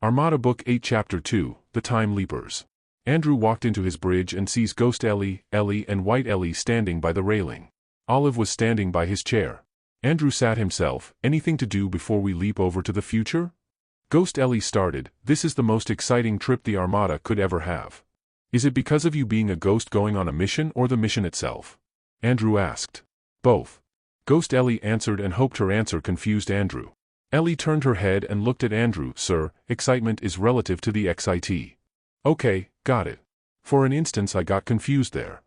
Armada Book 8 Chapter 2, The Time Leapers. Andrew walked into his bridge and sees Ghost Ellie, and White Ellie standing by the railing. Olive was standing by his chair. Andrew sat himself. Anything to do before we leap over to the future? Ghost Ellie started. This is the most exciting trip the Armada could ever have. Is it because of you being a ghost going on a mission or the mission itself? Andrew asked. Both. Ghost Ellie answered and hoped her answer confused Andrew. Ellie turned her head and looked at Andrew. Sir, excitement is relative to the XIT. Okay, got it. For an instance I got confused there.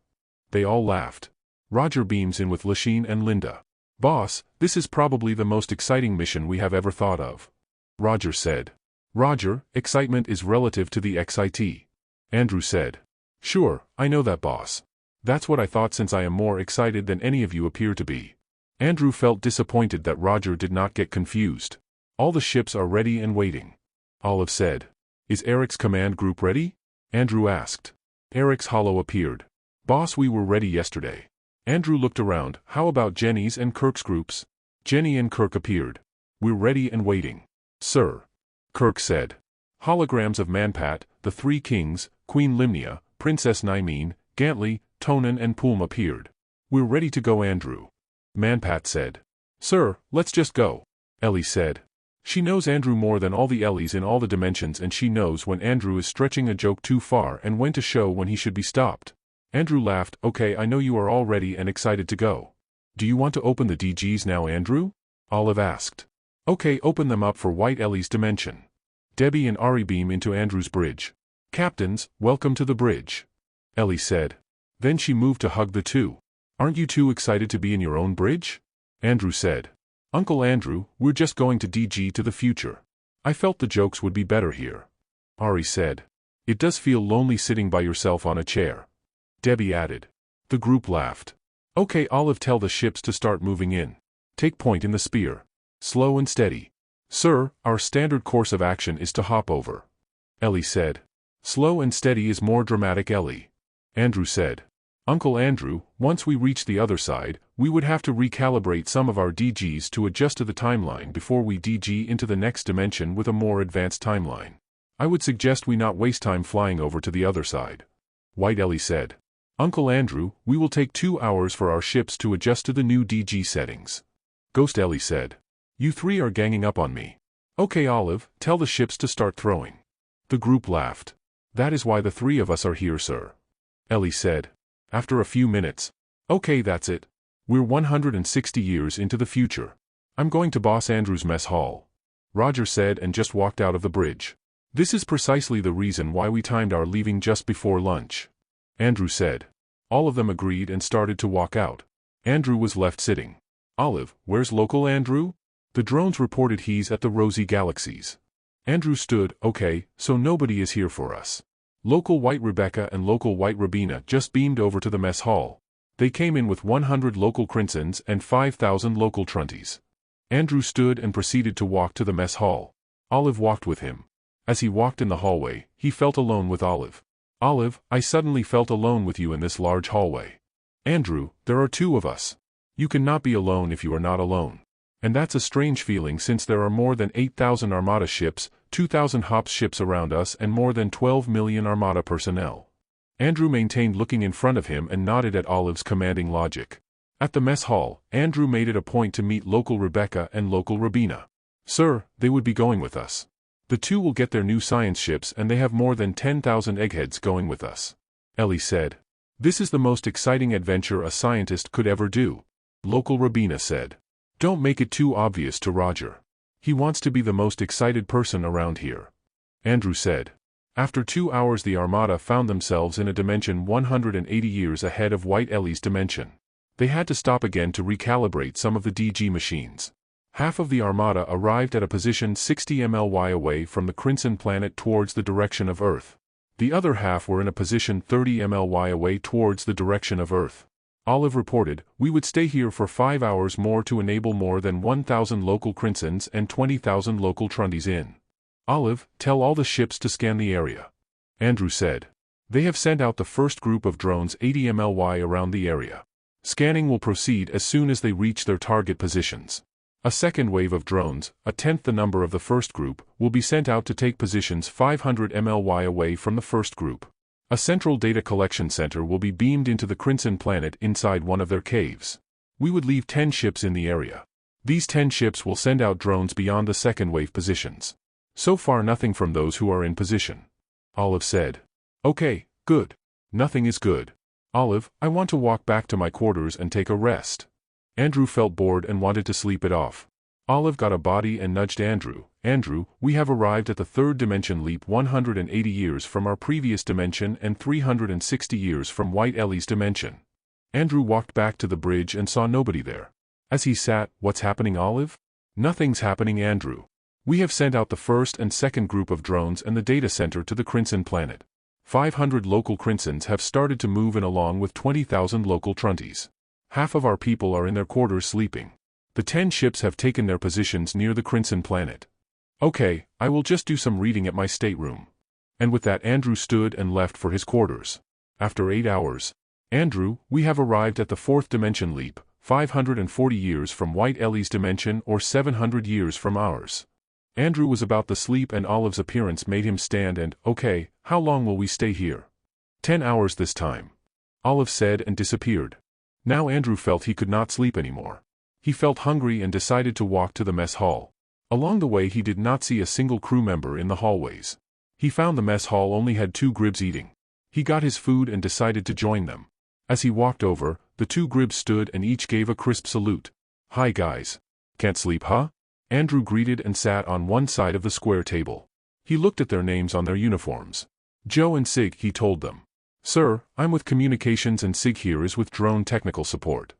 They all laughed. Roger beams in with Lachine and Linda. Boss, this is probably the most exciting mission we have ever thought of. Roger said. Roger, excitement is relative to the XIT. Andrew said. Sure, I know that, boss. That's what I thought since I am more excited than any of you appear to be. Andrew felt disappointed that Roger did not get confused. All the ships are ready and waiting. Olive said. Is Eric's command group ready? Andrew asked. Eric's hollow appeared. Boss, we were ready yesterday. Andrew looked around. How about Jenny's and Kirk's groups? Jenny and Kirk appeared. We're ready and waiting. Sir. Kirk said. Holograms of Manpat, the Three Kings, Queen Limnia, Princess Nymene, Gantley, Tonan and Poom appeared. We're ready to go, Andrew. Manpat said. Sir, let's just go. Ellie said. She knows Andrew more than all the Ellies in all the dimensions, and she knows when Andrew is stretching a joke too far and when to show when he should be stopped. Andrew laughed. Okay, I know you are all ready and excited to go. Do you want to open the DGs now, Andrew? Olive asked. Okay, open them up for White Ellie's dimension. Debbie and Ari beam into Andrew's bridge. Captains, welcome to the bridge. Ellie said. Then she moved to hug the two. Aren't you too excited to be in your own bridge? Andrew said. Uncle Andrew, we're just going to DG to the future. I felt the jokes would be better here. Ari said. It does feel lonely sitting by yourself on a chair. Debbie added. The group laughed. Okay, Olive, tell the ships to start moving in. Take point in the spear. Slow and steady. Sir, our standard course of action is to hop over. Ellie said. Slow and steady is more dramatic, Ellie. Andrew said. Uncle Andrew, once we reach the other side, we would have to recalibrate some of our DGs to adjust to the timeline before we DG into the next dimension with a more advanced timeline. I would suggest we not waste time flying over to the other side. White Ellie said. Uncle Andrew, we will take 2 hours for our ships to adjust to the new DG settings. Ghost Ellie said. You three are ganging up on me. Okay, Olive, tell the ships to start throwing. The group laughed. That is why the three of us are here, sir. Ellie said. After a few minutes. Okay, that's it. We're 160 years into the future. I'm going to Boss Andrew's mess hall. Roger said and just walked out of the bridge. This is precisely the reason why we timed our leaving just before lunch. Andrew said. All of them agreed and started to walk out. Andrew was left sitting. Olive, where's local Andrew? The drones reported he's at the Rosy Galaxies. Andrew stood. Okay, so nobody is here for us. Local White Rebecca and local White Rabina just beamed over to the mess hall. They came in with 100 local Crinsons and 5,000 local Trunties. Andrew stood and proceeded to walk to the mess hall. Olive walked with him. As he walked in the hallway, he felt alone with Olive. Olive, I suddenly felt alone with you in this large hallway. Andrew, there are 2 of us. You cannot be alone if you are not alone. And that's a strange feeling since there are more than 8,000 Armada ships, 2,000 Hops ships around us and more than 12 million Armada personnel. Andrew maintained looking in front of him and nodded at Olive's commanding logic. At the mess hall, Andrew made it a point to meet local Rebecca and local Rabina. Sir, they would be going with us. The 2 will get their new science ships and they have more than 10,000 eggheads going with us. Ellie said. This is the most exciting adventure a scientist could ever do. Local Rabina said. Don't make it too obvious to Roger. He wants to be the most excited person around here. Andrew said. After 2 hours the Armada found themselves in a dimension 180 years ahead of White Ellie's dimension. They had to stop again to recalibrate some of the DG machines. Half of the Armada arrived at a position 60 MLY away from the Crimson planet towards the direction of Earth. The other half were in a position 30 MLY away towards the direction of Earth. Olive reported, we would stay here for 5 hours more to enable more than 1,000 local Crinsons and 20,000 local Trunties in. Olive, tell all the ships to scan the area. Andrew said. They have sent out the first group of drones 80 MLY around the area. Scanning will proceed as soon as they reach their target positions. A second wave of drones, a tenth the number of the first group, will be sent out to take positions 500 MLY away from the first group. A central data collection center will be beamed into the Crimson planet inside one of their caves. We would leave 10 ships in the area. These 10 ships will send out drones beyond the second wave positions. So far nothing from those who are in position. Olive said. Okay, good. Nothing is good. Olive, I want to walk back to my quarters and take a rest. Andrew felt bored and wanted to sleep it off. Olive got a body and nudged Andrew. Andrew, we have arrived at the third dimension leap 180 years from our previous dimension and 360 years from White Ellie's dimension. Andrew walked back to the bridge and saw nobody there. As he sat, what's happening, Olive? Nothing's happening, Andrew. We have sent out the first and second group of drones and the data center to the Crimson planet. 500 local Crimsons have started to move in along with 20,000 local Trunties. Half of our people are in their quarters sleeping. The 10 ships have taken their positions near the Crimson planet. Okay, I will just do some reading at my stateroom. And with that Andrew stood and left for his quarters. After 8 hours. Andrew, we have arrived at the fourth dimension leap, 540 years from White Ellie's dimension or 700 years from ours. Andrew was about to sleep and Olive's appearance made him stand and, okay, how long will we stay here? 10 hours this time. Olive said and disappeared. Now Andrew felt he could not sleep anymore. He felt hungry and decided to walk to the mess hall. Along the way he did not see a single crew member in the hallways. He found the mess hall only had 2 gribs eating. He got his food and decided to join them. As he walked over, the 2 gribs stood and each gave a crisp salute. Hi guys. Can't sleep, huh? Andrew greeted and sat on one side of the square table. He looked at their names on their uniforms. Joe and Sig, he told them. Sir, I'm with communications and Sig here is with drone technical support.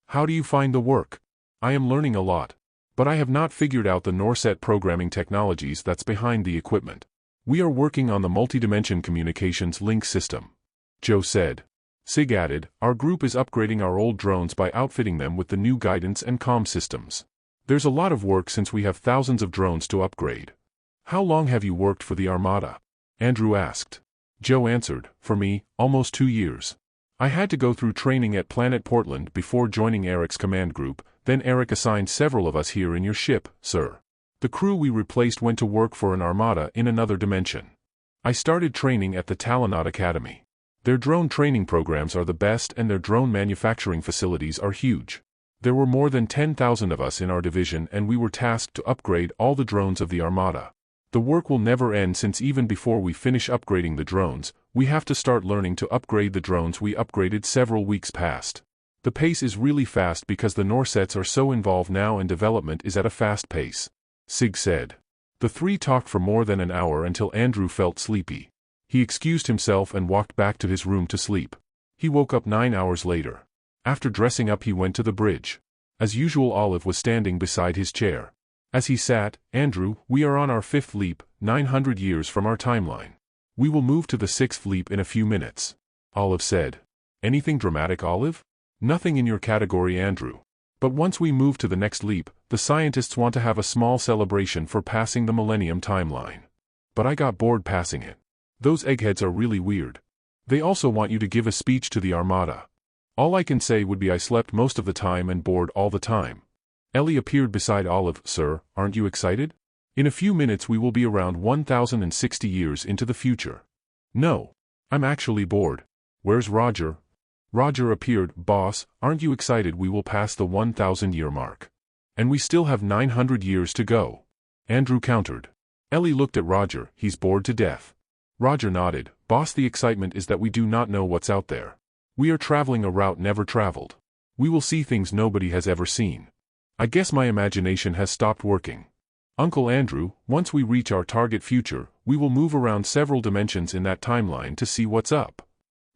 How do you find the work? I am learning a lot. But I have not figured out the Norset programming technologies that's behind the equipment. We are working on the multidimension communications link system. Joe said. Sig added, our group is upgrading our old drones by outfitting them with the new guidance and comm systems. There's a lot of work since we have thousands of drones to upgrade. How long have you worked for the Armada? Andrew asked. Joe answered, for me, almost 2 years. I had to go through training at Planet Portland before joining Eric's command group, then Eric assigned several of us here in your ship, sir. The crew we replaced went to work for an Armada in another dimension. I started training at the Talonot Academy. Their drone training programs are the best and their drone manufacturing facilities are huge. There were more than 10,000 of us in our division and we were tasked to upgrade all the drones of the Armada. The work will never end since even before we finish upgrading the drones, we have to start learning to upgrade the drones we upgraded several weeks past. The pace is really fast because the Norsets are so involved now and development is at a fast pace. Sig said. The 3 talked for more than an hour until Andrew felt sleepy. He excused himself and walked back to his room to sleep. He woke up 9 hours later. After dressing up he went to the bridge. As usual Olive was standing beside his chair. As he sat, Andrew, we are on our 5th leap, 900 years from our timeline. We will move to the 6th leap in a few minutes. Olive said. Anything dramatic, Olive? Nothing in your category, Andrew. But once we move to the next leap, the scientists want to have a small celebration for passing the Millennium timeline. But I got bored passing it. Those eggheads are really weird. They also want you to give a speech to the Armada. All I can say would be I slept most of the time and bored all the time. Ellie appeared beside Olive. Sir, aren't you excited? In a few minutes we will be around 1,060 years into the future. No. I'm actually bored. Where's Roger? Roger appeared. Boss, aren't you excited we will pass the 1,000-year mark? And we still have 900 years to go. Andrew countered. Ellie looked at Roger. He's bored to death. Roger nodded. Boss, the excitement is that we do not know what's out there. We are traveling a route never traveled. We will see things nobody has ever seen. I guess my imagination has stopped working. Uncle Andrew, once we reach our target future, we will move around several dimensions in that timeline to see what's up.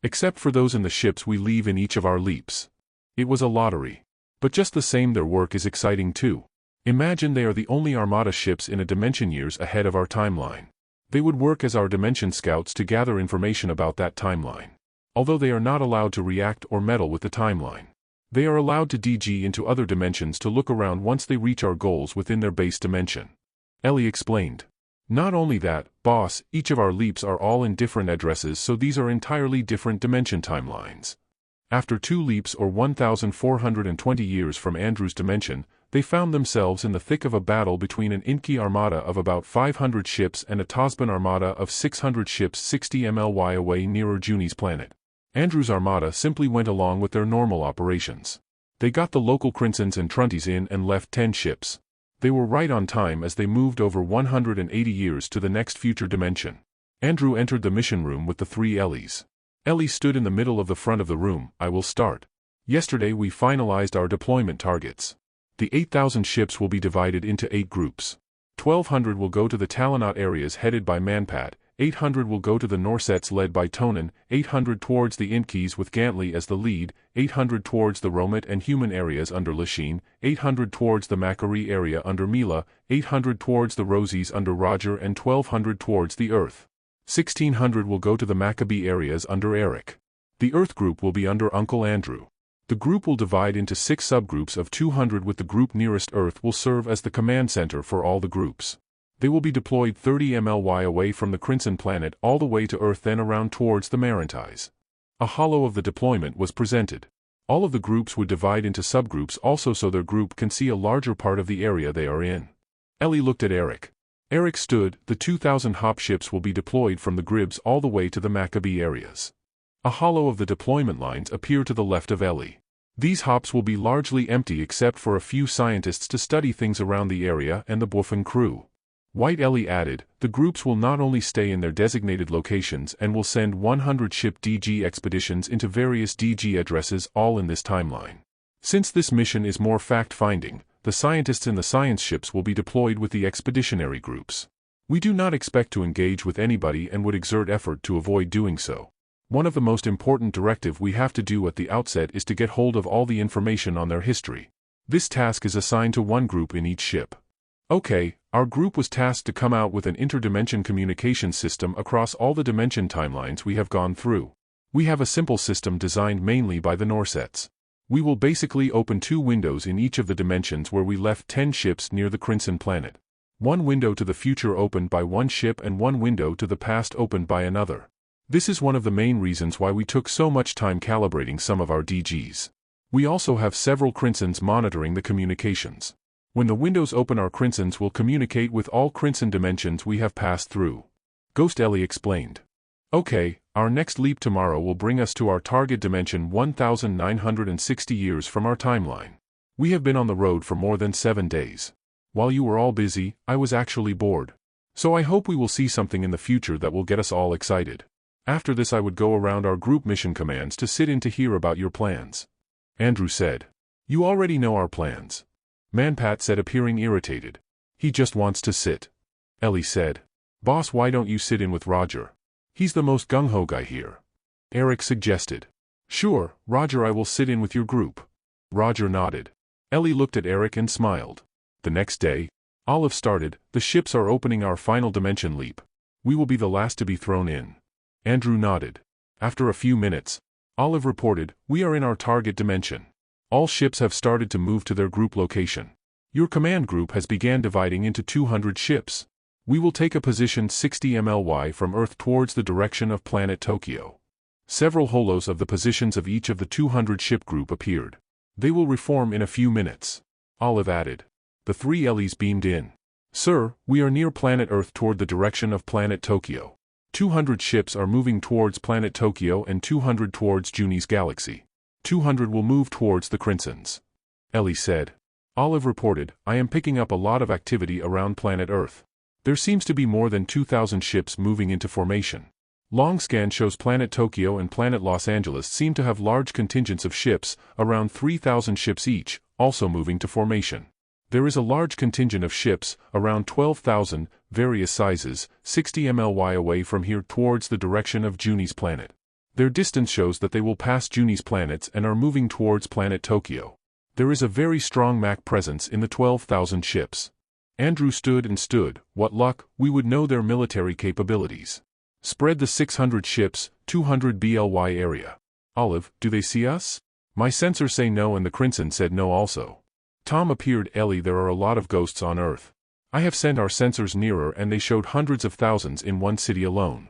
Except for those in the ships we leave in each of our leaps. It was a lottery. But just the same their work is exciting too. Imagine they are the only Armada ships in a dimension years ahead of our timeline. They would work as our dimension scouts to gather information about that timeline. Although they are not allowed to react or meddle with the timeline. They are allowed to DG into other dimensions to look around once they reach our goals within their base dimension. Ellie explained. Not only that, boss, each of our leaps are all in different addresses, so these are entirely different dimension timelines. After 2 leaps or 1,420 years from Andrew's dimension, they found themselves in the thick of a battle between an Inky armada of about 500 ships and a Tosban armada of 600 ships 60 mly away nearer Junie's planet. Andrew's armada simply went along with their normal operations. They got the local Crinsons and Trunties in and left 10 ships. They were right on time as they moved over 180 years to the next future dimension. Andrew entered the mission room with the 3 Ellies. Ellie stood in the middle of the front of the room. I will start. Yesterday we finalized our deployment targets. The 8,000 ships will be divided into 8 groups. 1,200 will go to the Talonot areas headed by Manpat, 800 will go to the Norsets led by Tonin, 800 towards the Inkies with Gantley as the lead, 800 towards the Romet and human areas under Lachine, 800 towards the Macquarie area under Mila, 800 towards the Rosies under Roger and 1,200 towards the Earth. 1,600 will go to the Maccabee areas under Eric. The Earth group will be under Uncle Andrew. The group will divide into 6 subgroups of 200 with the group nearest Earth will serve as the command center for all the groups. They will be deployed 30 mly away from the Crinson planet all the way to Earth then around towards the Maranties. A holo of the deployment was presented. All of the groups would divide into subgroups also so their group can see a larger part of the area they are in. Ellie looked at Eric. Eric stood. The 2,000 hop ships will be deployed from the Gribs all the way to the Maccabee areas. A holo of the deployment lines appear to the left of Ellie. These hops will be largely empty except for a few scientists to study things around the area and the Buffon crew. White Ellie added, the groups will not only stay in their designated locations and will send 100 ship DG expeditions into various DG addresses all in this timeline. Since this mission is more fact-finding, the scientists in the science ships will be deployed with the expeditionary groups. We do not expect to engage with anybody and would exert effort to avoid doing so. One of the most important directive we have to do at the outset is to get hold of all the information on their history. This task is assigned to one group in each ship. Okay, our group was tasked to come out with an interdimension communication system across all the dimension timelines we have gone through. We have a simple system designed mainly by the Norsets. We will basically open 2 windows in each of the dimensions where we left 10 ships near the Crinson planet. One window to the future opened by one ship and one window to the past opened by another. This is one of the main reasons why we took so much time calibrating some of our DGs. We also have several Crinsons monitoring the communications. When the windows open, our Crinsons will communicate with all Crinson dimensions we have passed through. Ghost Ellie explained. Okay, our next leap tomorrow will bring us to our target dimension 1,960 years from our timeline. We have been on the road for more than 7 days. While you were all busy, I was actually bored. So I hope we will see something in the future that will get us all excited. After this I would go around our group mission commands to sit in to hear about your plans. Andrew said. You already know our plans. Manpat said, appearing irritated. He just wants to sit. Ellie said. Boss, why don't you sit in with Roger? He's the most gung-ho guy here. Eric suggested. Sure, Roger, I will sit in with your group. Roger nodded. Ellie looked at Eric and smiled. The next day, Olive started, the ships are opening our final dimension leap. We will be the last to be thrown in. Andrew nodded. After a few minutes, Olive reported, we are in our target dimension. All ships have started to move to their group location. Your command group has began dividing into 200 ships. We will take a position 60 mly from Earth towards the direction of planet Tokyo. Several holos of the positions of each of the 200 ship group appeared. They will reform in a few minutes. Olive added. The 3 Ellies beamed in. Sir, we are near planet Earth toward the direction of planet Tokyo. 200 ships are moving towards planet Tokyo and 200 towards Junie's galaxy. 200 will move towards the Crinsons. Ellie said. Olive reported, I am picking up a lot of activity around planet Earth. There seems to be more than 2,000 ships moving into formation. Long scan shows planet Tokyo and planet Los Angeles seem to have large contingents of ships, around 3,000 ships each, also moving to formation. There is a large contingent of ships, around 12,000, various sizes, 60 mly away from here towards the direction of Junie's planet. Their distance shows that they will pass Junie's planets and are moving towards planet Tokyo. There is a very strong MAC presence in the 12,000 ships. Andrew stood and stood. What luck, we would know their military capabilities. Spread the 600 ships, 200 BLY area. Olive, do they see us? My sensors say no and the Crinson said no also. Tom appeared. Ellie, there are a lot of ghosts on Earth. I have sent our sensors nearer and they showed hundreds of thousands in one city alone.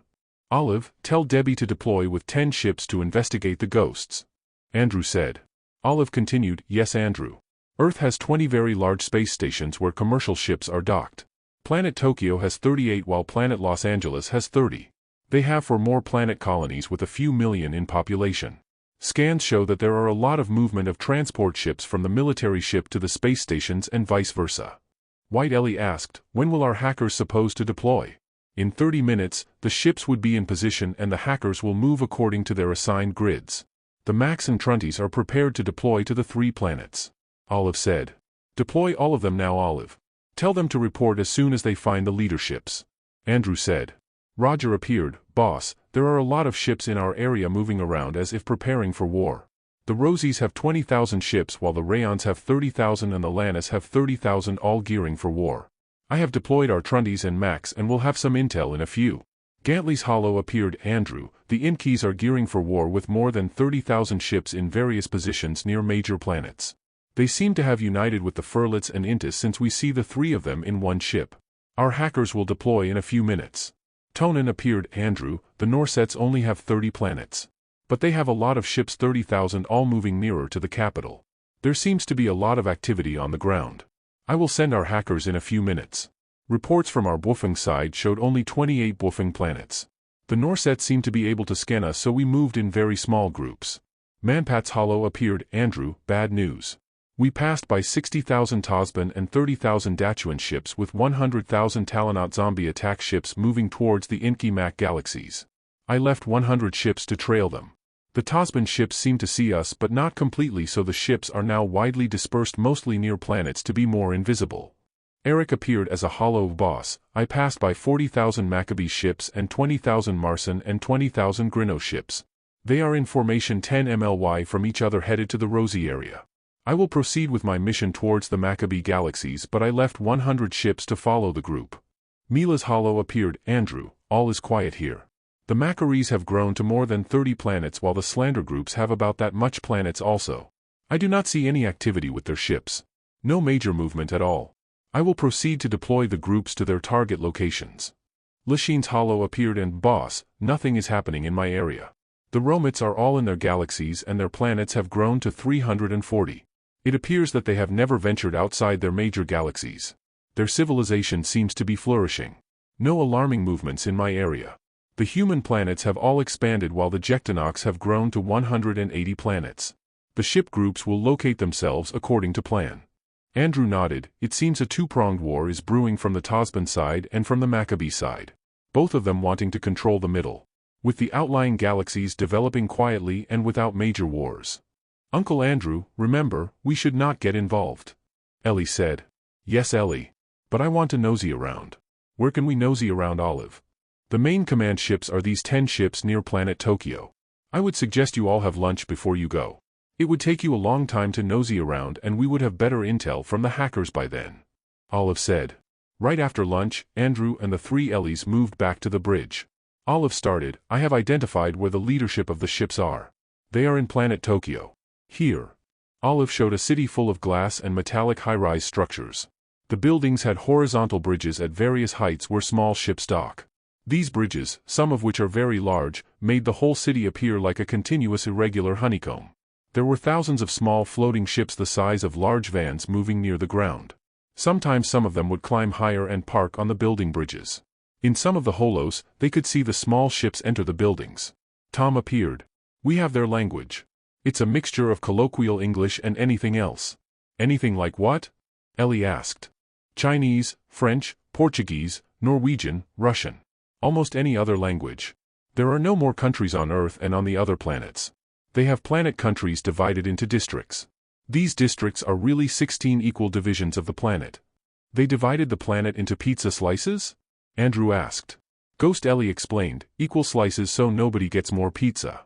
Olive, tell Debbie to deploy with 10 ships to investigate the ghosts. Andrew said. Olive continued, yes Andrew. Earth has 20 very large space stations where commercial ships are docked. Planet Tokyo has 38 while planet Los Angeles has 30. They have 4 more planet colonies with a few million in population. Scans show that there are a lot of movement of transport ships from the military ship to the space stations and vice versa. White Ellie asked, when will our hackers supposed to deploy? In 30 minutes, the ships would be in position and the hackers will move according to their assigned grids. The Max and Trunties are prepared to deploy to the 3 planets. Olive said. Deploy all of them now, Olive. Tell them to report as soon as they find the leaderships. Andrew said. Roger appeared. Boss, there are a lot of ships in our area moving around as if preparing for war. The Rosies have 20,000 ships while the Rayons have 30,000 and the Lannis have 30,000, all gearing for war. I have deployed our Trunties and Max and will have some intel in a few. Gantley's Hollow appeared. Andrew, the Inkeys are gearing for war with more than 30,000 ships in various positions near major planets. They seem to have united with the Furlets and Intis since we see the 3 of them in one ship. Our hackers will deploy in a few minutes. Tonin appeared. Andrew, the Norsets only have 30 planets. But they have a lot of ships, 30,000, all moving nearer to the capital. There seems to be a lot of activity on the ground. I will send our hackers in a few minutes. Reports from our Bwufeng side showed only 28 Bwufeng planets. The Norsets seemed to be able to scan us, so we moved in very small groups. Manpat's Hollow appeared. Andrew, bad news. We passed by 60,000 Tosban and 30,000 Dachuan ships with 100,000 Talonot zombie attack ships moving towards the Inky Mac galaxies. I left 100 ships to trail them. The Tosban ships seem to see us but not completely, so the ships are now widely dispersed mostly near planets to be more invisible. Eric appeared as a Hollow boss. I passed by 40,000 Maccabee ships and 20,000 Marson and 20,000 Grinno ships. They are in formation 10 MLY from each other headed to the Rosie area. I will proceed with my mission towards the Maccabee galaxies, but I left 100 ships to follow the group. Mila's Hollow appeared. Andrew, all is quiet here. The Macquaries have grown to more than 30 planets while the Slander groups have about that much planets also. I do not see any activity with their ships. No major movement at all. I will proceed to deploy the groups to their target locations. Lashine's Hollow appeared and boss, nothing is happening in my area. The Romits are all in their galaxies and their planets have grown to 340. It appears that they have never ventured outside their major galaxies. Their civilization seems to be flourishing. No alarming movements in my area. The human planets have all expanded while the Jectinox have grown to 180 planets. The ship groups will locate themselves according to plan. Andrew nodded. It seems a two-pronged war is brewing from the Tosban side and from the Maccabee side. Both of them wanting to control the middle. With the outlying galaxies developing quietly and without major wars. Uncle Andrew, remember, we should not get involved. Ellie said. Yes, Ellie. But I want to nosy around. Where can we nosy around, Olive? The main command ships are these 10 ships near planet Tokyo. I would suggest you all have lunch before you go. It would take you a long time to nosy around and we would have better intel from the hackers by then. Olive said. Right after lunch, Andrew and the 3 Ellies moved back to the bridge. Olive started. I have identified where the leadership of the ships are. They are in planet Tokyo. Here. Olive showed a city full of glass and metallic high-rise structures. The buildings had horizontal bridges at various heights where small ships dock. These bridges, some of which are very large, made the whole city appear like a continuous irregular honeycomb. There were thousands of small floating ships the size of large vans moving near the ground. Sometimes some of them would climb higher and park on the building bridges. In some of the holos, they could see the small ships enter the buildings. Tom appeared. We have their language. It's a mixture of colloquial English and anything else. Anything like what? Ellie asked. Chinese, French, Portuguese, Norwegian, Russian. Almost any other language. There are no more countries on Earth and on the other planets. They have planet countries divided into districts. These districts are really 16 equal divisions of the planet. They divided the planet into pizza slices? Andrew asked. Ghost Ellie explained, equal slices so nobody gets more pizza.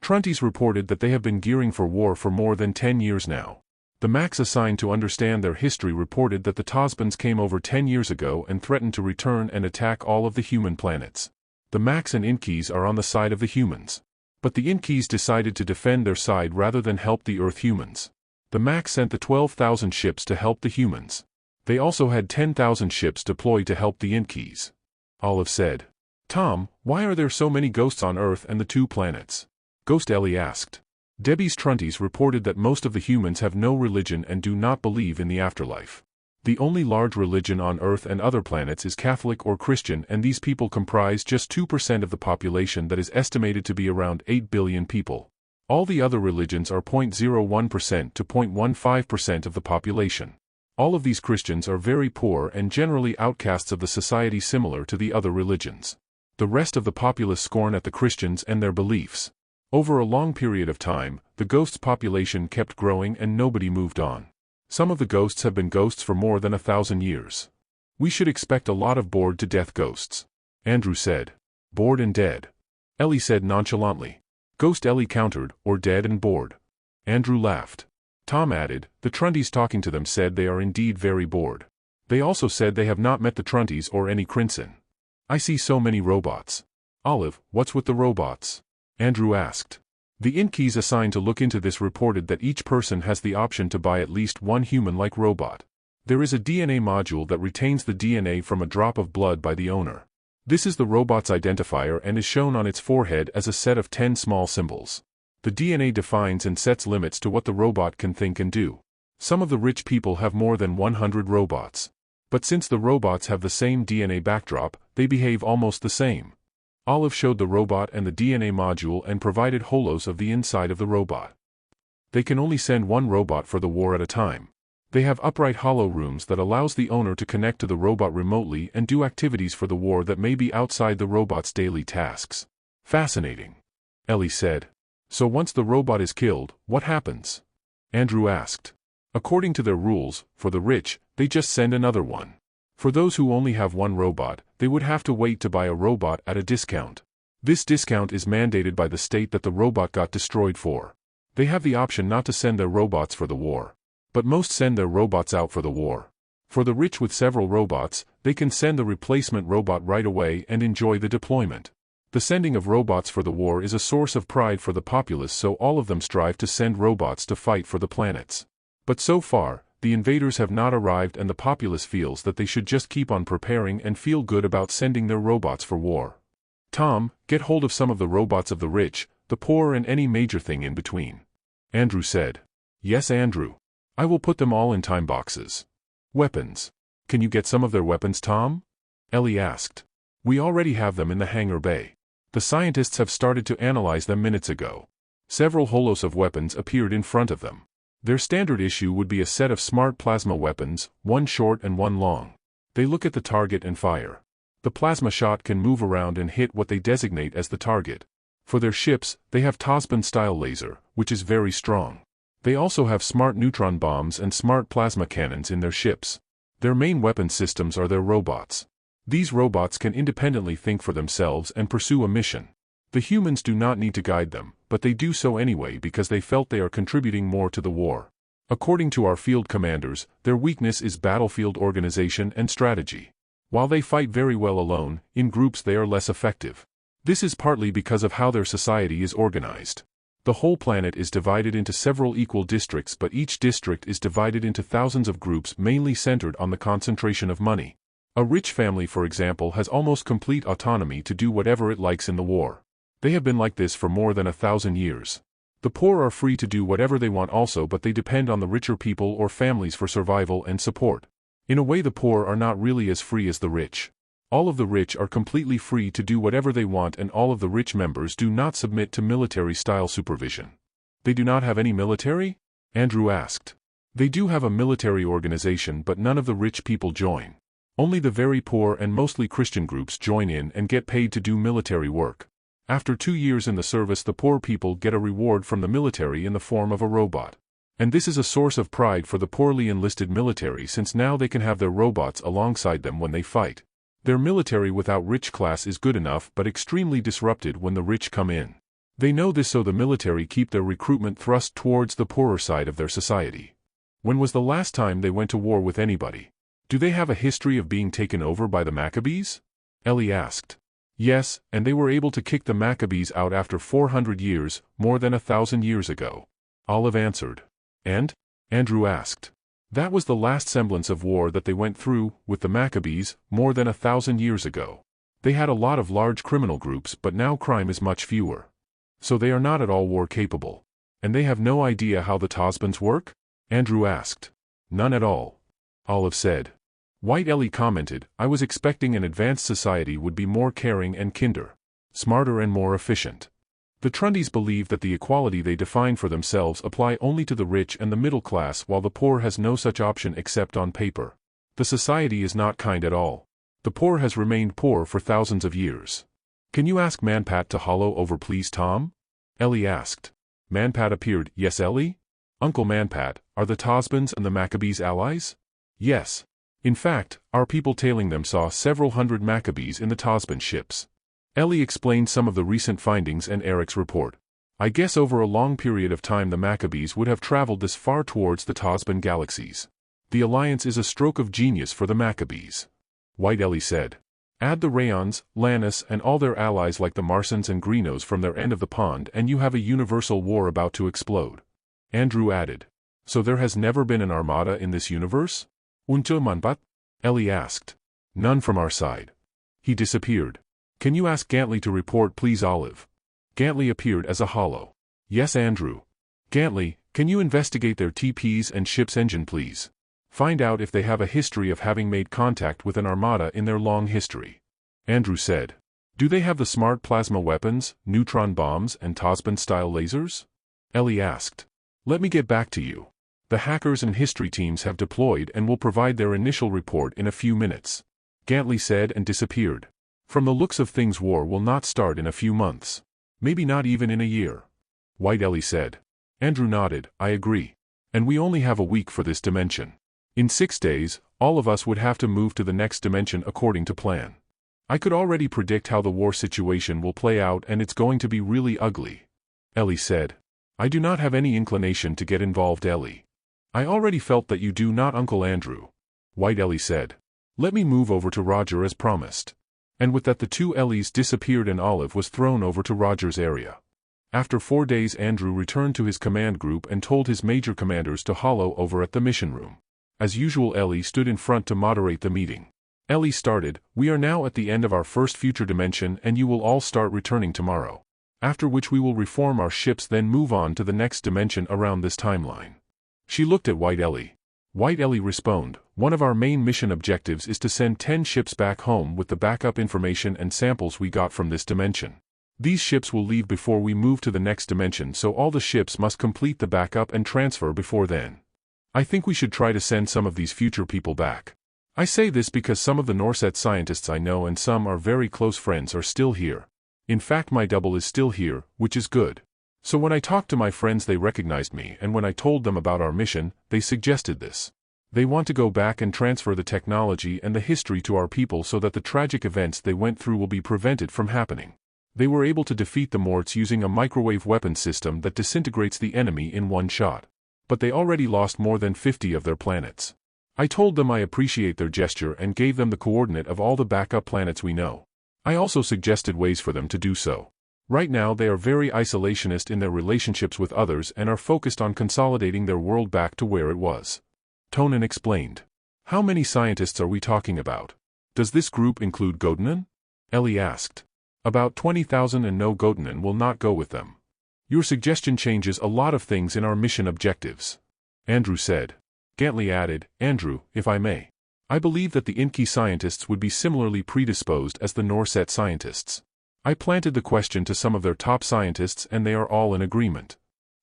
Trunties reported that they have been gearing for war for more than 10 years now. The Max assigned to understand their history reported that the Tosbans came over 10 years ago and threatened to return and attack all of the human planets. The Max and Inkeys are on the side of the humans. But the Inkeys decided to defend their side rather than help the Earth humans. The Max sent the 12,000 ships to help the humans. They also had 10,000 ships deployed to help the Inkeys. Olive said. Tom, why are there so many ghosts on Earth and the 2 planets? Ghost Ellie asked. Debbie's Trunties reported that most of the humans have no religion and do not believe in the afterlife. The only large religion on Earth and other planets is Catholic or Christian, and these people comprise just 2% of the population that is estimated to be around 8 billion people. All the other religions are 0.01% to 0.15% of the population. All of these Christians are very poor and generally outcasts of the society, similar to the other religions. The rest of the populace scorn at the Christians and their beliefs. Over a long period of time, the ghosts' population kept growing and nobody moved on. Some of the ghosts have been ghosts for more than 1,000 years. We should expect a lot of bored to death ghosts. Andrew said. Bored and dead. Ellie said nonchalantly. Ghost Ellie countered, or dead and bored. Andrew laughed. Tom added, the Trunties talking to them said they are indeed very bored. They also said they have not met the Trunties or any Crimson. I see so many robots. Olive, what's with the robots? Andrew asked. The Inkeys assigned to look into this reported that each person has the option to buy at least one human-like robot. There is a DNA module that retains the DNA from a drop of blood by the owner. This is the robot's identifier and is shown on its forehead as a set of 10 small symbols. The DNA defines and sets limits to what the robot can think and do. Some of the rich people have more than 100 robots. But since the robots have the same DNA backdrop, they behave almost the same. Olive showed the robot and the DNA module and provided holos of the inside of the robot. They can only send one robot for the war at a time. They have upright holo rooms that allows the owner to connect to the robot remotely and do activities for the war that may be outside the robot's daily tasks. Fascinating. Ellie said. So once the robot is killed, what happens? Andrew asked. According to their rules, for the rich, they just send another one. For those who only have one robot, they would have to wait to buy a robot at a discount. This discount is mandated by the state that the robot got destroyed for. They have the option not to send their robots for the war. But most send their robots out for the war. For the rich with several robots, they can send the replacement robot right away and enjoy the deployment. The sending of robots for the war is a source of pride for the populace, so all of them strive to send robots to fight for the planets. But so far, the invaders have not arrived and the populace feels that they should just keep on preparing and feel good about sending their robots for war. Tom, get hold of some of the robots of the rich, the poor and any major thing in between. Andrew said. Yes, Andrew. I will put them all in time boxes. Weapons. Can you get some of their weapons, Tom? Ellie asked. We already have them in the hangar bay. The scientists have started to analyze them minutes ago. Several holos of weapons appeared in front of them. Their standard issue would be a set of smart plasma weapons, one short and one long. They look at the target and fire. The plasma shot can move around and hit what they designate as the target. For their ships, they have Tosban-style laser, which is very strong. They also have smart neutron bombs and smart plasma cannons in their ships. Their main weapon systems are their robots. These robots can independently think for themselves and pursue a mission. The humans do not need to guide them, but they do so anyway because they felt they are contributing more to the war. According to our field commanders, their weakness is battlefield organization and strategy. While they fight very well alone, in groups they are less effective. This is partly because of how their society is organized. The whole planet is divided into several equal districts, but each district is divided into thousands of groups mainly centered on the concentration of money. A rich family, for example, has almost complete autonomy to do whatever it likes in the war. They have been like this for more than 1,000 years. The poor are free to do whatever they want also, but they depend on the richer people or families for survival and support. In a way, the poor are not really as free as the rich. All of the rich are completely free to do whatever they want, and all of the rich members do not submit to military-style supervision. They do not have any military? Andrew asked. They do have a military organization, but none of the rich people join. Only the very poor and mostly Christian groups join in and get paid to do military work. After 2 years in the service, the poor people get a reward from the military in the form of a robot. And this is a source of pride for the poorly enlisted military, since now they can have their robots alongside them when they fight. Their military without rich class is good enough but extremely disrupted when the rich come in. They know this, so the military keep their recruitment thrust towards the poorer side of their society. When was the last time they went to war with anybody? Do they have a history of being taken over by the Maccabees? Ellie asked. Yes, and they were able to kick the Maccabees out after 400 years, more than 1,000 years ago. Olive answered. And? Andrew asked. That was the last semblance of war that they went through, with the Maccabees, more than 1,000 years ago. They had a lot of large criminal groups, but now crime is much fewer. So they are not at all war capable. And they have no idea how the Tosbans work? Andrew asked. None at all. Olive said. White Ellie commented, I was expecting an advanced society would be more caring and kinder. Smarter and more efficient. The Trundys believe that the equality they define for themselves apply only to the rich and the middle class while the poor has no such option except on paper. The society is not kind at all. The poor has remained poor for thousands of years. Can you ask Manpat to hollow over please, Tom? Ellie asked. Manpat appeared. Yes, Ellie? Uncle Manpat, are the Tosbans and the Maccabees allies? Yes. In fact, our people tailing them saw several hundred Maccabees in the Tosban ships. Ellie explained some of the recent findings and Eric's report. I guess over a long period of time the Maccabees would have traveled this far towards the Tosban galaxies. The alliance is a stroke of genius for the Maccabees. White Ellie said. Add the Rayons, Lannis and all their allies like the Marsons and Greenos from their end of the pond and you have a universal war about to explode. Andrew added. So there has never been an armada in this universe? Until Manpat? Ellie asked. None from our side. He disappeared. Can you ask Gantley to report please, Olive? Gantley appeared as a hollow. Yes, Andrew. Gantley, can you investigate their TPs and ship's engine please? Find out if they have a history of having made contact with an armada in their long history. Andrew said. Do they have the smart plasma weapons, neutron bombs and Tosban-style lasers? Ellie asked. Let me get back to you. The hackers and history teams have deployed and will provide their initial report in a few minutes. Gantley said and disappeared. From the looks of things war will not start in a few months. Maybe not even in a year. White Ellie said. Andrew nodded, I agree. And we only have a week for this dimension. In 6 days, all of us would have to move to the next dimension according to plan. I could already predict how the war situation will play out and it's going to be really ugly. Ellie said. I do not have any inclination to get involved, Ellie. I already felt that you do not, Uncle Andrew. White Ellie said. Let me move over to Roger as promised. And with that the two Ellies disappeared and Olive was thrown over to Roger's area. After 4 days Andrew returned to his command group and told his major commanders to hollow over at the mission room. As usual Ellie stood in front to moderate the meeting. Ellie started, we are now at the end of our first future dimension and you will all start returning tomorrow. After which we will reform our ships then move on to the next dimension around this timeline. She looked at White Ellie. White Ellie responded, one of our main mission objectives is to send 10 ships back home with the backup information and samples we got from this dimension. These ships will leave before we move to the next dimension so all the ships must complete the backup and transfer before then. I think we should try to send some of these future people back. I say this because some of the Norset scientists I know and some are very close friends are still here. In fact my double is still here, which is good. So when I talked to my friends they recognized me and when I told them about our mission, they suggested this. They want to go back and transfer the technology and the history to our people so that the tragic events they went through will be prevented from happening. They were able to defeat the Morts using a microwave weapon system that disintegrates the enemy in one shot. But they already lost more than 50 of their planets. I told them I appreciate their gesture and gave them the coordinate of all the backup planets we know. I also suggested ways for them to do so. Right now they are very isolationist in their relationships with others and are focused on consolidating their world back to where it was. Tonin explained. How many scientists are we talking about? Does this group include Gotanen? Ellie asked. About 20,000 and no Gotanen will not go with them. Your suggestion changes a lot of things in our mission objectives. Andrew said. Gantley added, Andrew, if I may. I believe that the Inki scientists would be similarly predisposed as the Norset scientists. I planted the question to some of their top scientists and they are all in agreement.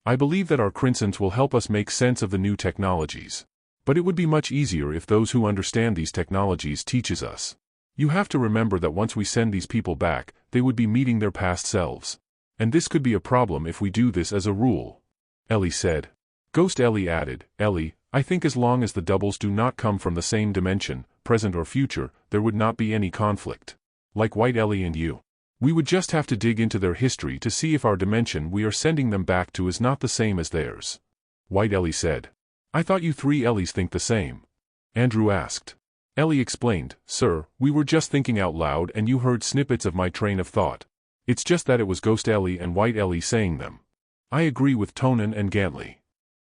I believe that our Crinsons will help us make sense of the new technologies. But it would be much easier if those who understand these technologies teaches us. You have to remember that once we send these people back, they would be meeting their past selves. And this could be a problem if we do this as a rule. Ellie said. Ghost Ellie added, Ellie, I think as long as the doubles do not come from the same dimension, present or future, there would not be any conflict. Like White Ellie and you. We would just have to dig into their history to see if our dimension we are sending them back to is not the same as theirs. White Ellie said. I thought you 3 Ellies think the same. Andrew asked. Ellie explained, Sir, we were just thinking out loud and you heard snippets of my train of thought. It's just that it was Ghost Ellie and White Ellie saying them. I agree with Tonin and Gantley.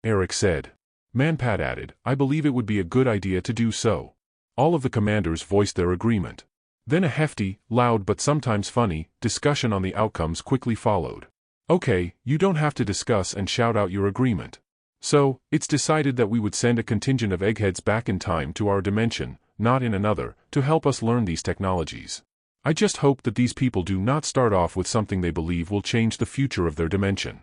Eric said. Manpat added, I believe it would be a good idea to do so. All of the commanders voiced their agreement. Then a hefty, loud but sometimes funny, discussion on the outcomes quickly followed. Okay, you don't have to discuss and shout out your agreement. So, it's decided that we would send a contingent of eggheads back in time to our dimension, not in another, to help us learn these technologies. I just hope that these people do not start off with something they believe will change the future of their dimension.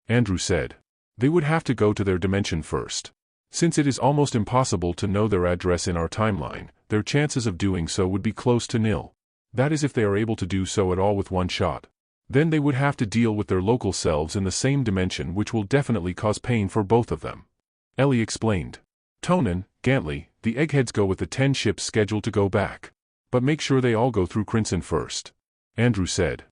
Andrew said. They would have to go to their dimension first. Since it is almost impossible to know their address in our timeline, their chances of doing so would be close to nil. That is if they are able to do so at all with one shot. Then they would have to deal with their local selves in the same dimension, which will definitely cause pain for both of them. Ellie explained. Tonin, Gantley, the eggheads go with the 10 ships scheduled to go back. But make sure they all go through Crimson first. Andrew said.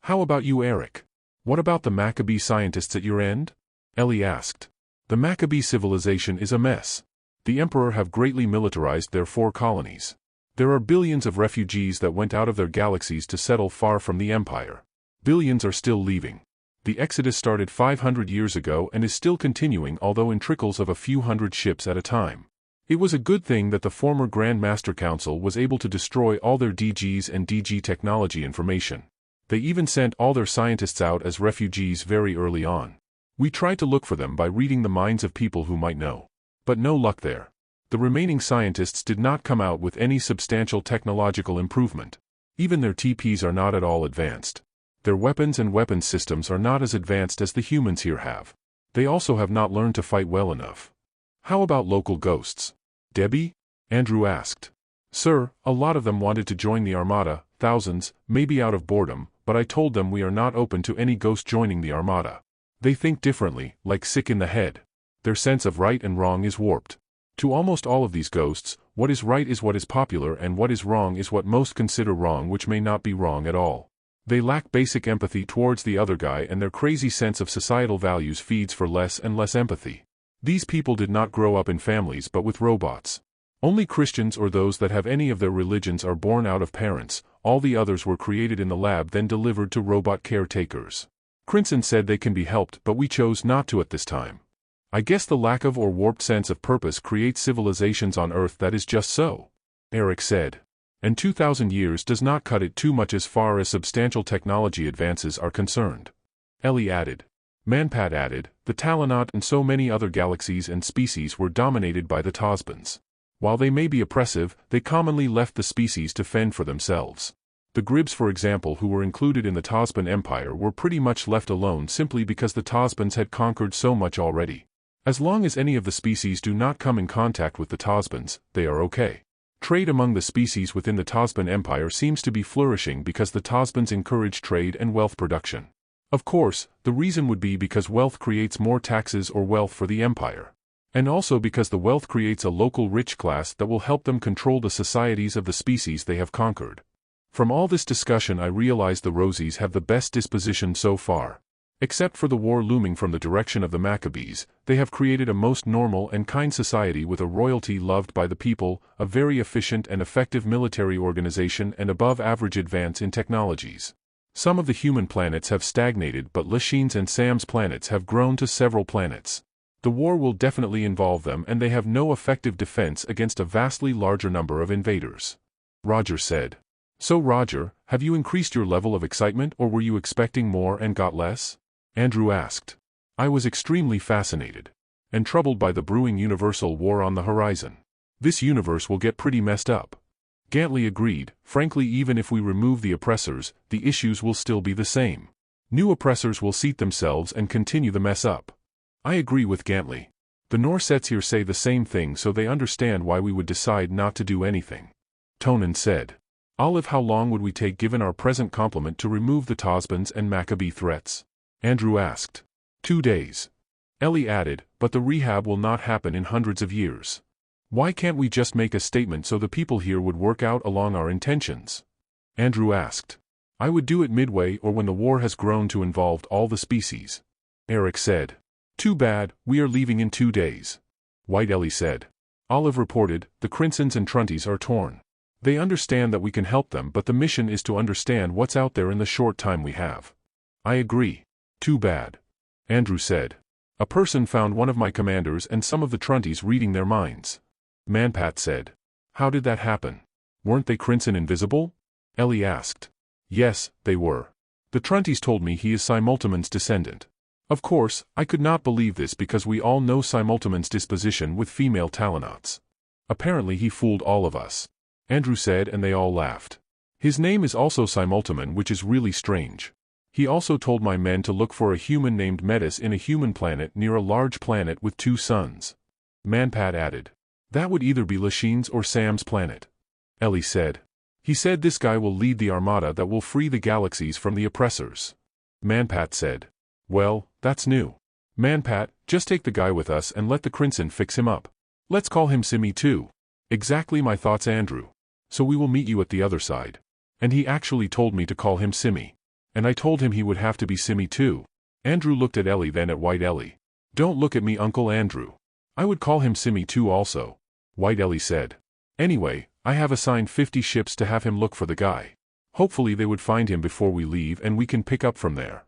How about you, Eric? What about the Maccabee scientists at your end? Ellie asked. The Maccabee civilization is a mess. The Emperor have greatly militarized their 4 colonies. There are billions of refugees that went out of their galaxies to settle far from the Empire. Billions are still leaving. The exodus started 500 years ago and is still continuing, although in trickles of a few hundred ships at a time. It was a good thing that the former Grand Master Council was able to destroy all their DGs and DG technology information. They even sent all their scientists out as refugees very early on. We tried to look for them by reading the minds of people who might know. But no luck there. The remaining scientists did not come out with any substantial technological improvement. Even their TPs are not at all advanced. Their weapons and weapons systems are not as advanced as the humans here have. They also have not learned to fight well enough. How about local ghosts? Debbie? Andrew asked. Sir, a lot of them wanted to join the Armada, thousands, maybe out of boredom, but I told them we are not open to any ghost joining the Armada. They think differently, like sick in the head. Their sense of right and wrong is warped. To almost all of these ghosts, what is right is what is popular and what is wrong is what most consider wrong, which may not be wrong at all. They lack basic empathy towards the other guy, and their crazy sense of societal values feeds for less and less empathy. These people did not grow up in families but with robots. Only Christians or those that have any of their religions are born out of parents. All the others were created in the lab then delivered to robot caretakers. Crimson said they can be helped, but we chose not to at this time. I guess the lack of or warped sense of purpose creates civilizations on Earth that is just so. Eric said. And 2,000 years does not cut it too much as far as substantial technology advances are concerned. Ellie added. Manpat added, the Talonot and so many other galaxies and species were dominated by the Tosbans. While they may be oppressive, they commonly left the species to fend for themselves. The Gribs, for example, who were included in the Tosban Empire, were pretty much left alone simply because the Tosbans had conquered so much already. As long as any of the species do not come in contact with the Tosbans, they are okay. Trade among the species within the Tosban Empire seems to be flourishing because the Tosbans encourage trade and wealth production. Of course, the reason would be because wealth creates more taxes or wealth for the empire. And also because the wealth creates a local rich class that will help them control the societies of the species they have conquered. From all this discussion I realize the Rosies have the best disposition so far. Except for the war looming from the direction of the Maccabees, they have created a most normal and kind society with a royalty loved by the people, a very efficient and effective military organization, and above-average advance in technologies. Some of the human planets have stagnated, but Lashine's and Sam's planets have grown to several planets. The war will definitely involve them, and they have no effective defense against a vastly larger number of invaders. Roger said. So Roger, have you increased your level of excitement, or were you expecting more and got less? Andrew asked. I was extremely fascinated. And troubled by the brewing universal war on the horizon. This universe will get pretty messed up. Gantley agreed. Frankly, even if we remove the oppressors, the issues will still be the same. New oppressors will seat themselves and continue the mess up. I agree with Gantley. The Norsets here say the same thing, so they understand why we would decide not to do anything. Tonin said. Olive, how long would we take given our present complement to remove the Tosbans and Maccabee threats? Andrew asked. 2 days. Ellie added, but the rehab will not happen in hundreds of years. Why can't we just make a statement so the people here would work out along our intentions? Andrew asked. I would do it midway or when the war has grown to involve all the species. Eric said. Too bad, we are leaving in 2 days. White Ellie said. Olive reported, the Crinsons and Trunties are torn. They understand that we can help them, but the mission is to understand what's out there in the short time we have. I agree. Too bad. Andrew said. A person found one of my commanders and some of the Trunties reading their minds. Manpat said. How did that happen? Weren't they Crimson invisible? Ellie asked. Yes, they were. The Trunties told me he is Simultamon's descendant. Of course, I could not believe this because we all know Simultamon's disposition with female Talonauts. Apparently he fooled all of us. Andrew said, and they all laughed. His name is also Simultamon, which is really strange. He also told my men to look for a human named Metis in a human planet near a large planet with 2 suns. Manpat added. That would either be Lashine's or Sam's planet. Ellie said. He said this guy will lead the Armada that will free the galaxies from the oppressors. Manpat said. Well, that's new. Manpat, just take the guy with us and let the Crimson fix him up. Let's call him Simi too. Exactly my thoughts, Andrew. So we will meet you at the other side. And he actually told me to call him Simi. And I told him he would have to be Simi too. Andrew looked at Ellie, then at White Ellie. Don't look at me, Uncle Andrew. I would call him Simi too also. White Ellie said. Anyway, I have assigned 50 ships to have him look for the guy. Hopefully they would find him before we leave and we can pick up from there.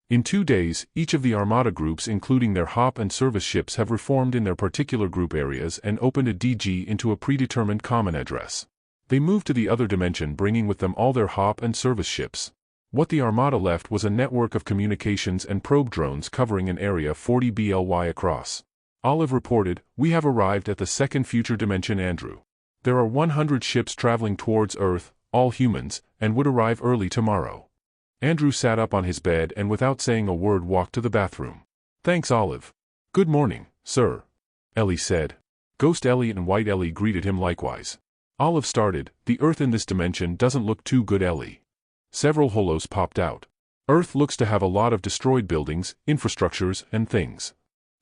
In 2 days, each of the Armada groups including their hop and service ships have reformed in their particular group areas and opened a DG into a predetermined common address. They moved to the other dimension bringing with them all their hop and service ships. What the Armada left was a network of communications and probe drones covering an area 40 BLY across. Olive reported, we have arrived at the second future dimension, Andrew. There are 100 ships traveling towards Earth, all humans, and would arrive early tomorrow. Andrew sat up on his bed and without saying a word walked to the bathroom. Thanks, Olive. Good morning, sir. Ellie said. Ghost Ellie and White Ellie greeted him likewise. Olive started, the Earth in this dimension doesn't look too good, Ellie. Several holos popped out. Earth looks to have a lot of destroyed buildings, infrastructures, and things.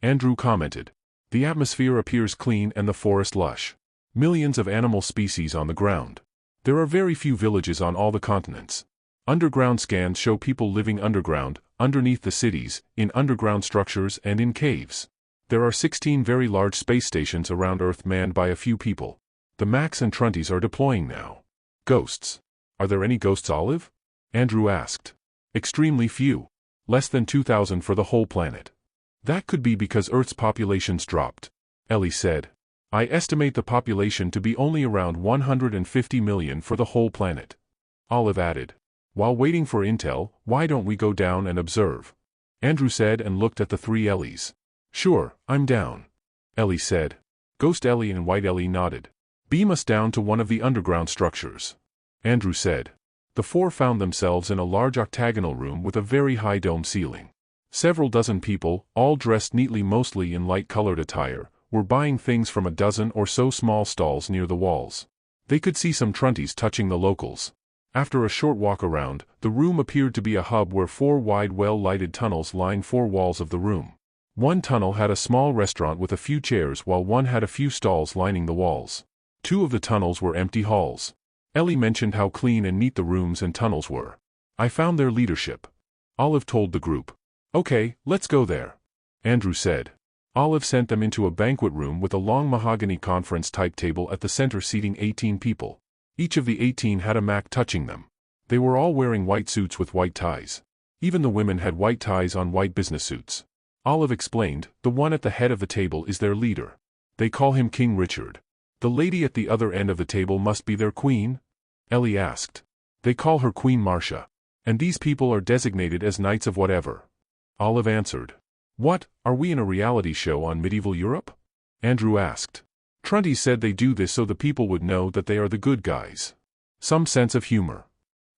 Andrew commented. The atmosphere appears clean and the forest lush. Millions of animal species on the ground. There are very few villages on all the continents. Underground scans show people living underground, underneath the cities, in underground structures and in caves. There are 16 very large space stations around Earth manned by a few people. The Max and Trunties are deploying now. Ghosts. Are there any ghosts, Olive? Andrew asked. Extremely few. Less than 2,000 for the whole planet. That could be because Earth's population's dropped. Ellie said. I estimate the population to be only around 150 million for the whole planet. Olive added. While waiting for intel, why don't we go down and observe? Andrew said and looked at the 3 Ellies. Sure, I'm down. Ellie said. Ghost Ellie and White Ellie nodded. Beam us down to one of the underground structures. Andrew said. The 4 found themselves in a large octagonal room with a very high dome ceiling. Several dozen people, all dressed neatly mostly in light-colored attire, were buying things from a dozen or so small stalls near the walls. They could see some Trunties touching the locals. After a short walk around, the room appeared to be a hub where 4 wide well-lighted tunnels lined 4 walls of the room. One tunnel had a small restaurant with a few chairs while one had a few stalls lining the walls. 2 of the tunnels were empty halls. Ellie mentioned how clean and neat the rooms and tunnels were. I found their leadership. Olive told the group. Okay, let's go there. Andrew said. Olive sent them into a banquet room with a long mahogany conference-type table at the center seating 18 people. Each of the 18 had a Mac touching them. They were all wearing white suits with white ties. Even the women had white ties on white business suits. Olive explained, the one at the head of the table is their leader. They call him King Richard. The lady at the other end of the table must be their queen? Ellie asked. They call her Queen Marcia. And these people are designated as knights of whatever. Olive answered. What, are we in a reality show on medieval Europe? Andrew asked. Trunties said they do this so the people would know that they are the good guys. Some sense of humor.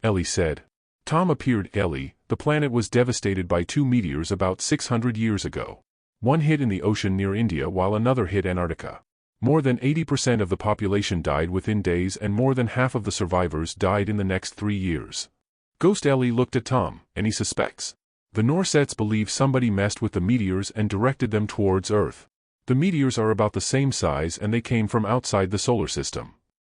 Ellie said. Tom appeared. Ellie, the planet was devastated by 2 meteors about 600 years ago. One hit in the ocean near India while another hit Antarctica. More than 80% of the population died within days and more than half of the survivors died in the next 3 years. Ghost Ellie looked at Tom. Any suspects? The Norsets believe somebody messed with the meteors and directed them towards Earth. The meteors are about the same size and they came from outside the solar system.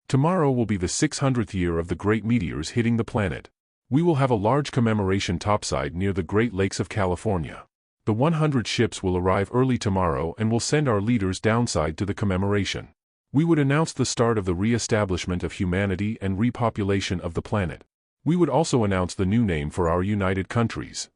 Tomorrow will be the 600th year of the great meteors hitting the planet. We will have a large commemoration topside near the Great Lakes of California. The 100 ships will arrive early tomorrow and will send our leaders downside to the commemoration. We would announce the start of the re-establishment of humanity and repopulation of the planet. We would also announce the new name for our united countries.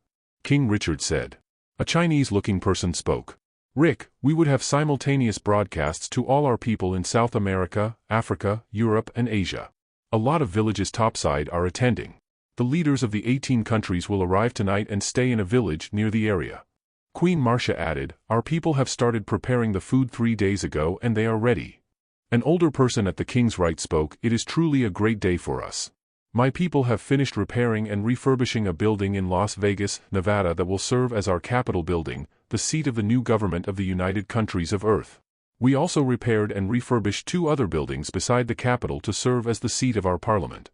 King Richard said. A Chinese-looking person spoke. Rick, we would have simultaneous broadcasts to all our people in South America, Africa, Europe and Asia. A lot of villages topside are attending. The leaders of the 18 countries will arrive tonight and stay in a village near the area. Queen Marcia added, our people have started preparing the food 3 days ago and they are ready. An older person at the king's right spoke, it is truly a great day for us. My people have finished repairing and refurbishing a building in Las Vegas, Nevada that will serve as our capital building, the seat of the new government of the United Countries of Earth. We also repaired and refurbished 2 other buildings beside the capital to serve as the seat of our parliament.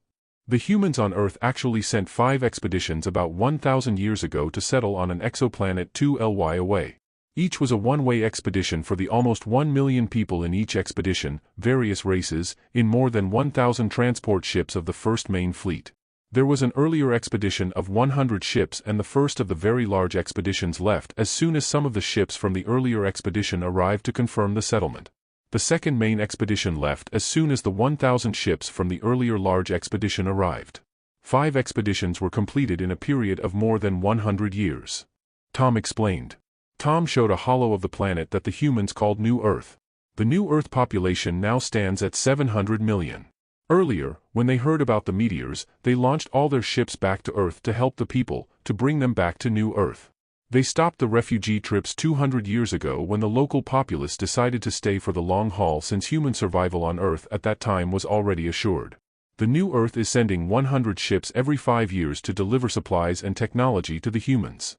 The humans on Earth actually sent 5 expeditions about 1,000 years ago to settle on an exoplanet 2 Ly away. Each was a one-way expedition for the almost 1 million people in each expedition, various races, in more than 1,000 transport ships of the first main fleet. There was an earlier expedition of 100 ships and the first of the very large expeditions left as soon as some of the ships from the earlier expedition arrived to confirm the settlement. The second main expedition left as soon as the 1,000 ships from the earlier large expedition arrived. 5 expeditions were completed in a period of more than 100 years. Tom explained. Tom showed a hollow of the planet that the humans called New Earth. The New Earth population now stands at 700 million. Earlier, when they heard about the meteors, they launched all their ships back to Earth to help the people, to bring them back to New Earth. They stopped the refugee trips 200 years ago when the local populace decided to stay for the long haul since human survival on Earth at that time was already assured. The New Earth is sending 100 ships every 5 years to deliver supplies and technology to the humans.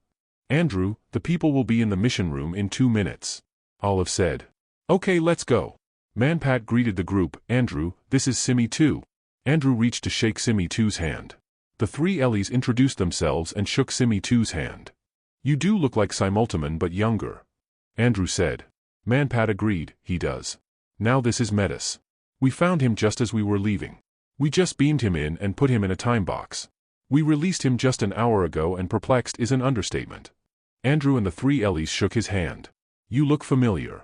Andrew, the people will be in the mission room in 2 minutes. Olive said. Okay, let's go. Manpat greeted the group, Andrew, this is Simi 2. Andrew reached to shake Simi 2's hand. The 3 Ellies introduced themselves and shook Simi 2's hand. You do look like Simultaman but younger. Andrew said. Manpat agreed, he does. Now this is Metis. We found him just as we were leaving. We just beamed him in and put him in a time box. We released him just an hour ago and perplexed is an understatement. Andrew and the 3 Ellies shook his hand. You look familiar.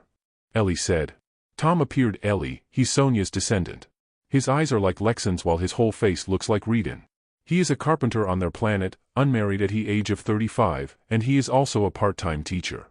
Ellie said. Tom appeared. Ellie, he's Sonia's descendant. His eyes are like Lexan's while his whole face looks like Reedon. He is a carpenter on their planet, unmarried at the age of 35, and he is also a part-time teacher.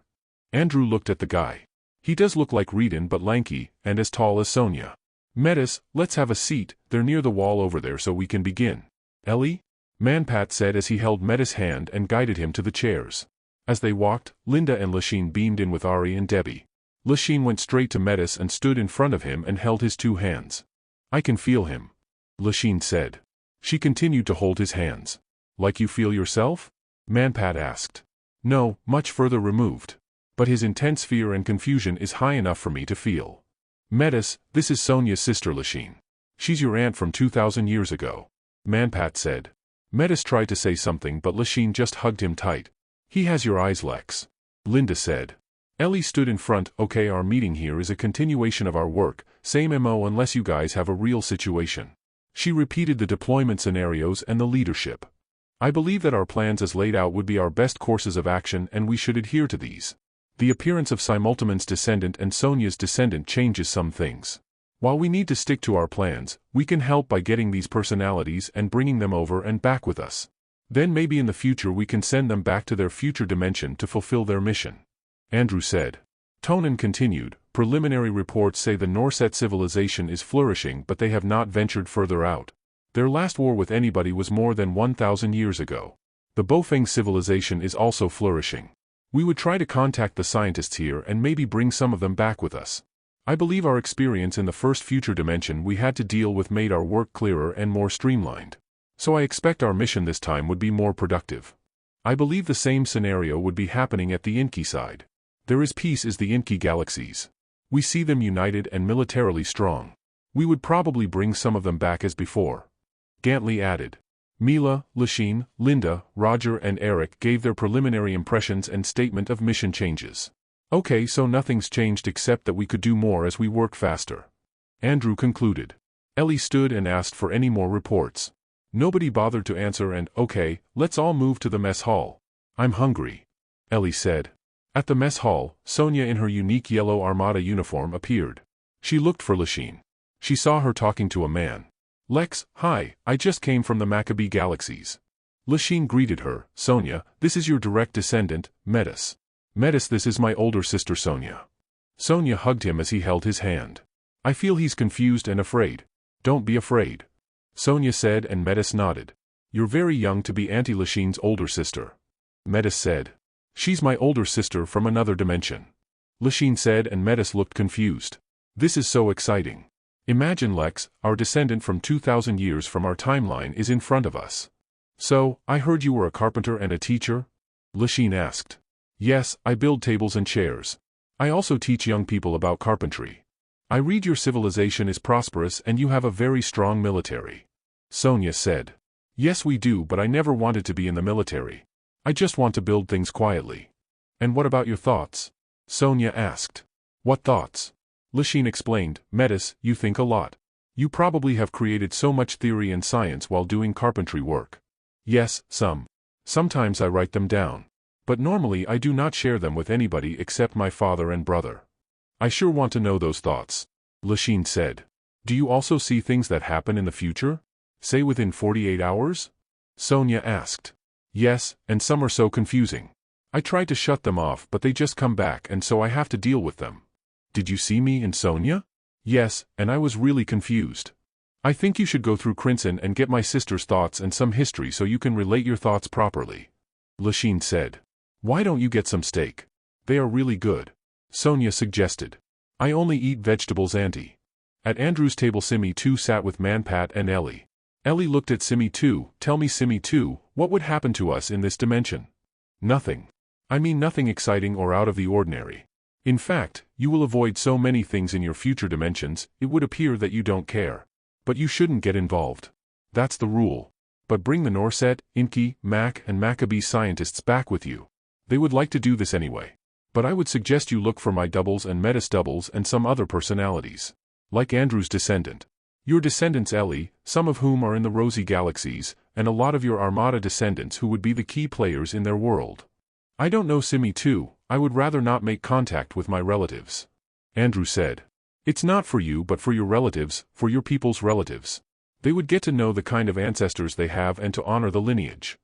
Andrew looked at the guy. He does look like Reedon but lanky, and as tall as Sonia. Metis, let's have a seat, they're near the wall over there so we can begin. Ellie? Manpat said as he held Metis' hand and guided him to the chairs. As they walked, Linda and Lachine beamed in with Ari and Debbie. Lachine went straight to Metis and stood in front of him and held his 2 hands. I can feel him. Lachine said. She continued to hold his hands. Like you feel yourself? Manpat asked. No, much further removed. But his intense fear and confusion is high enough for me to feel. Metis, this is Sonia's sister Lachine. She's your aunt from 2,000 years ago. Manpat said. Metis tried to say something but Lachine just hugged him tight. He has your eyes, Lex. Linda said. Ellie stood in front. Okay, our meeting here is a continuation of our work, same MO unless you guys have a real situation. She repeated the deployment scenarios and the leadership. I believe that our plans as laid out would be our best courses of action and we should adhere to these. The appearance of Simultaman's descendant and Sonia's descendant changes some things. While we need to stick to our plans, we can help by getting these personalities and bringing them over and back with us. Then maybe in the future we can send them back to their future dimension to fulfill their mission. Andrew said. Tonin continued, preliminary reports say the Norset civilization is flourishing but they have not ventured further out. Their last war with anybody was more than 1,000 years ago. The Bofeng civilization is also flourishing. We would try to contact the scientists here and maybe bring some of them back with us. I believe our experience in the first future dimension we had to deal with made our work clearer and more streamlined. So I expect our mission this time would be more productive. I believe the same scenario would be happening at the Inky side. There is peace as the Inky galaxies. We see them united and militarily strong. We would probably bring some of them back as before. Gantley added. Mila, Lachine, Linda, Roger and Eric gave their preliminary impressions and statement of mission changes. Okay, so nothing's changed except that we could do more as we work faster. Andrew concluded. Ellie stood and asked for any more reports. Nobody bothered to answer and, okay, let's all move to the mess hall. I'm hungry. Ellie said. At the mess hall, Sonia in her unique yellow Armada uniform appeared. She looked for Lachine. She saw her talking to a man. Lex, hi, I just came from the Maccabee galaxies. Lachine greeted her. Sonia, this is your direct descendant, Metis. Metis, this is my older sister Sonia. Sonia hugged him as he held his hand. I feel he's confused and afraid. Don't be afraid. Sonia said and Metis nodded. You're very young to be Auntie Lashine's older sister. Metis said. She's my older sister from another dimension. Lashine said, and Metis looked confused. This is so exciting. Imagine, Lex, our descendant from 2,000 years from our timeline is in front of us. So, I heard you were a carpenter and a teacher? Lashine asked. Yes, I build tables and chairs. I also teach young people about carpentry. I read your civilization is prosperous and you have a very strong military. Sonia said. Yes we do, but I never wanted to be in the military. I just want to build things quietly. And what about your thoughts? Sonia asked. What thoughts? Lashine explained. Metis, you think a lot. You probably have created so much theory and science while doing carpentry work. Yes, some. Sometimes I write them down. But normally I do not share them with anybody except my father and brother. I sure want to know those thoughts. Lashine said. Do you also see things that happen in the future? Say within 48 hours? Sonia asked. Yes, and some are so confusing. I tried to shut them off but they just come back and so I have to deal with them. Did you see me and Sonia? Yes, and I was really confused. I think you should go through Crimson and get my sister's thoughts and some history so you can relate your thoughts properly. Lashine said. Why don't you get some steak? They are really good. Sonia suggested. I only eat vegetables, Auntie. At Andrew's table Simi 2 sat with Manpat and Ellie. Ellie looked at Simi 2. Tell me, Simi 2, what would happen to us in this dimension? Nothing. I mean nothing exciting or out of the ordinary. In fact, you will avoid so many things in your future dimensions, it would appear that you don't care. But you shouldn't get involved. That's the rule. But bring the Norset, Inki, Mac and Maccabee scientists back with you. They would like to do this anyway. But I would suggest you look for my doubles and Metis doubles and some other personalities. Like Andrew's descendant. Your descendants, Ellie, some of whom are in the rosy galaxies, and a lot of your Armada descendants who would be the key players in their world. I don't know, Simi 2, I would rather not make contact with my relatives. Andrew said. It's not for you but for your relatives, for your people's relatives. They would get to know the kind of ancestors they have and to honor the lineage.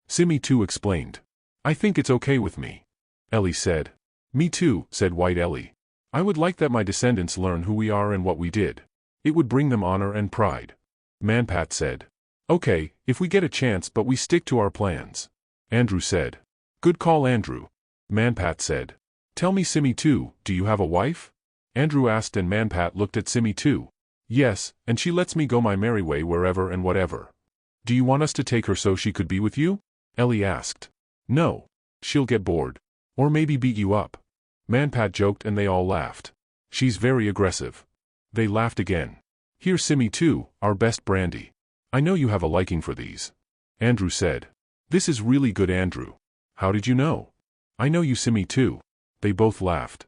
Simi 2 explained. I think it's okay with me. Ellie said. Me too, said White Ellie. I would like that my descendants learn who we are and what we did. It would bring them honor and pride. Manpat said. Okay, if we get a chance but we stick to our plans. Andrew said. Good call, Andrew. Manpat said. Tell me, Simi 2, do you have a wife? Andrew asked and Manpat looked at Simi 2. Yes, and she lets me go my merry way wherever and whatever. Do you want us to take her so she could be with you? Ellie asked. No. She'll get bored. Or maybe beat you up. Manpat joked and they all laughed. She's very aggressive. They laughed again. Here's Simi 2, our best brandy. I know you have a liking for these. Andrew said. This is really good, Andrew. How did you know? I know you, Simi 2. They both laughed.